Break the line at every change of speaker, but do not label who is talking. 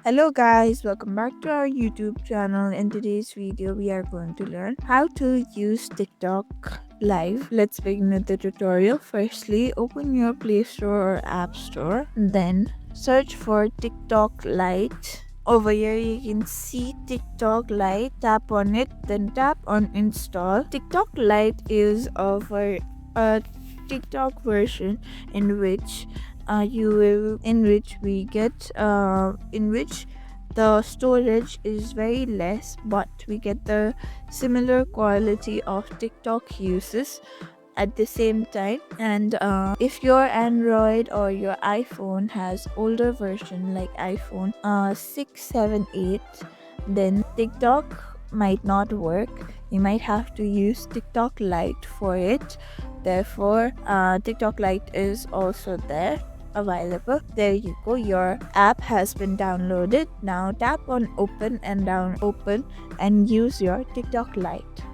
Hello guys, welcome back to our YouTube channel. In today's video, we are going to learn how to use TikTok live. Let's begin with the tutorial. Firstly, open your Play Store or App Store. Then search for TikTok Lite. Over here, you can see TikTok Lite. Tap on it, then tap on install. TikTok Lite is a TikTok version in which in which the storage is very less, but we get the similar quality of TikTok uses at the same time. And if your Android or your iPhone has older version like iPhone 6, 7, 8, then TikTok might not work. You might have to use TikTok Lite for it. Therefore, TikTok Lite is also there available. There you go, your app has been downloaded. Now tap on open and use your TikTok Lite.